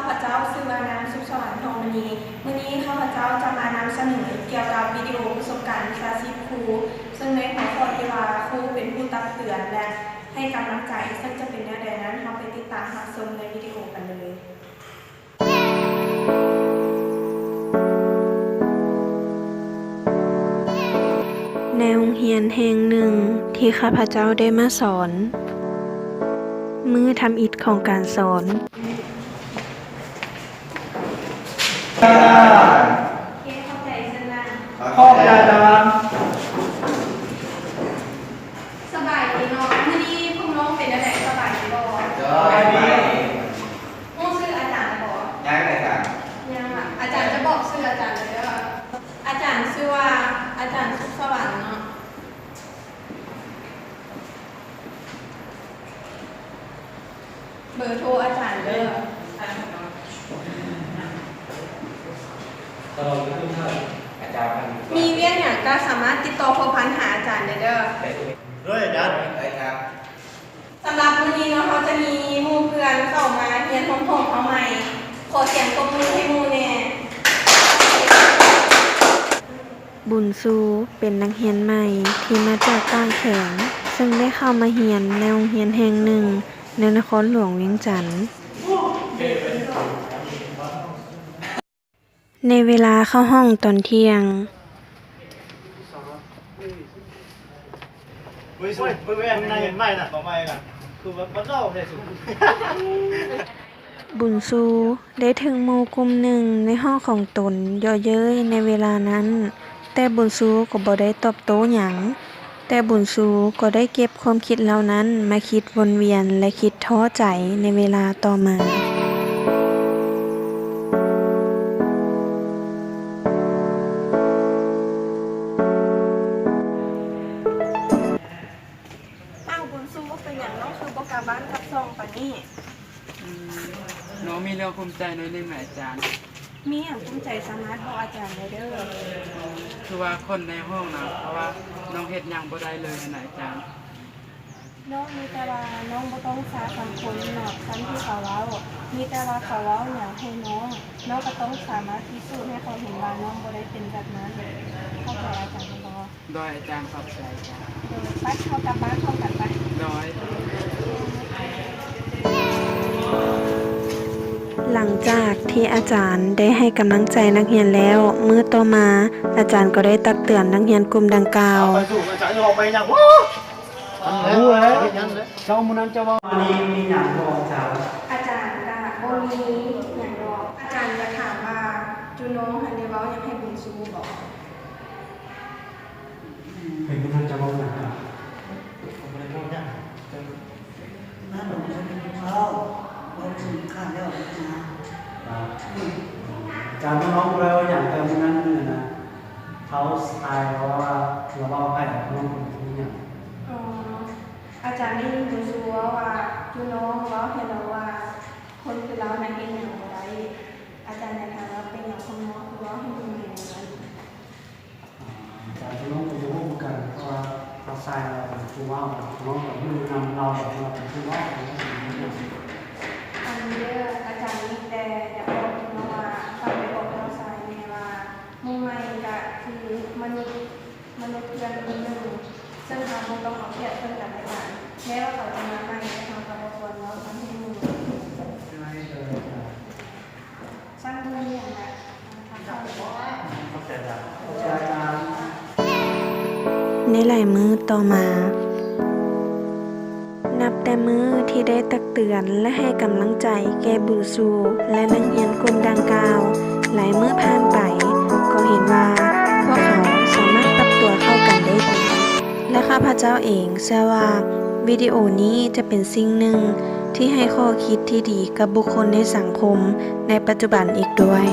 พเจ้าชื่อว่านางสุขสวรรค์ทองมณีวันนี้ข้าพเจ้าจะมานำเสนอเกี่ยวกับวิดีโอประสบการณ์วิชาชีพครูซึ่งในหัวข้อที่ว่าครูเป็นผู้ตักเตือนและให้กำลังใจซึ่งจะเป็นแนวใดนั้นเราไปติดตามรับชมในวิดีโอกันเลยในโรงเรียนแห่งหนึ่งที่ข้าพเจ้าได้มาสอนมือทำอิฐของการสอนเข้าใจสนานขอบใจจ้าสบายดีเนาะมื้อนี้พวกน้องเป็นอะไรสบายดีบ่ชื่ออาจารย์บ่ยังไงกันยังอ่ะอาจารย์จะบอกชื่ออาจารย์เลยเด้ออาจารย์ชื่อว่าอาจารย์สุขสวรรค์เนาะเบอร์โทรอาจารย์เด้อมีเวียนอย่างก็สามารถติดต่อพอพันหาอาจารย์ได้เด้อด้วยอาจารย์ครับสำหรับวันนี้เนาะเขาจะมีหมู่เพื่อนเข้ามาเรียนพร้อมๆเอาใหม่ขอเสียงปรบมือให้หมู่แน่บุญซูเป็นนักเรียนใหม่ที่มาจากต่างแขวงซึ่งได้เข้ามาเรียนในโรงเรียนแห่งหนึ่งในนครหลวงเวียงจันทน์ในเวลาเข้าห้องตอนเที่ยงบุญซูได้ถึงหมู่กลุ่มหนึ่งในห้องของตนย่อเย้ยในเวลานั้นแต่บุญซูก็บ่ได้ตอบโต้หยังแต่บุญซูก็ได้เก็บความคิดเหล่านั้นมาคิดวนเวียนและคิดท้อใจในเวลาต่อมาบุญสู้ก็เป็นอย่างน้องคือบอกกาบ้านกับซองปะนี่น้องมีเรื่องภูมิใจในเรื่องไหนอาจารย์มีอย่างภูมิใจสามารถบอกอาจารย์ได้เด้อคือว่าคนในห้องนะเพราะว่าน้องเฮ็ดยังบ่ได้เลยนะอาจารย์น้องมีแต่ว่าน้องบ่ต้องสาคำคนหนอกคำที่เขาเว้ามีแต่ว่าเขาเว้าอย่างให้น้องก็ต้องสามารถพิสูจน์ให้เขาเห็นว่าน้องบ่ได้เป็นแบบนั้นเข้าใจอาจารย์บ่โดยอาจารย์ขอบใจจ้ะไปเข้ากลับบ้านเข้ากันไปโดยหลังจากที่อาจารย์ได้ให้กำลังใจนักเรียนแล้วมื้อต่อมาอาจารย์ก็ได้ตักเตือนนักเรียนกลุ่มดังกล่าวอาจารย์ออกไปยังวะรู้แล้วเจ้ามันนั้นจะว่าวันนี้มีหนังบอกจ้าอาจารย์ก็บ่มีอย่างดอกอาจารย์จะถามว่าจูน้องหันได้เว้ายังให้บุญสู้บ่เห็นมันจะว่าหนังนั่นหนูจะเป็นเขาเราถึงข้าวแล้วนะการน้องเราอย่างเติมนั้นนี่นะเขาสไตล์เพราะว่าเราเอาไปน้องคนนี้เนี่ยอาจารย์ได้ยินคุณชัวว่าจูน้องเว้าให้เราว่าคนคือเรานั่นเองอย่างไรอาจารย์จะถามว่าเป็นอย่างคนน้องคือเว้าให้ดูอย่างไรจากน้องจะรู้กันเพราะว่าเขาใส่เราเป็นผู้ว่าน้องกับผู้นำเราเป็นผู้ว่าอะไรอย่างเงี้ยอันนี้อาจารย์นี่แต่อยากบอกน้องว่าฟังไปบอกเราใส่แม่ว่ามุ่งมั่นก็คือมนุษย์เพื่อนคนหนึ่งซึ่งเราต้องเอาเกียรติซึ่งกันและกันแม้ว่าเขาจะมาใหม่แต่เราก็ควรเราทำให้มือสร้างมืออย่างไรในหลายมื้อต่อมานับแต่มื้อที่ได้ตักเตือนและให้กำลังใจแก่บุญซูและนักเรียนกลุ่มดังกล่าวหลายมื้อผ่านไปก็เห็นว่าพวกเขาสามารถปรับตัวเข้ากันได้ดีและข้าพเจ้าเองเชื่อว่าวิดีโอนี้จะเป็นสิ่งหนึ่งที่ให้ข้อคิดที่ดีกับบุคคลในสังคมในปัจจุบันอีกด้วย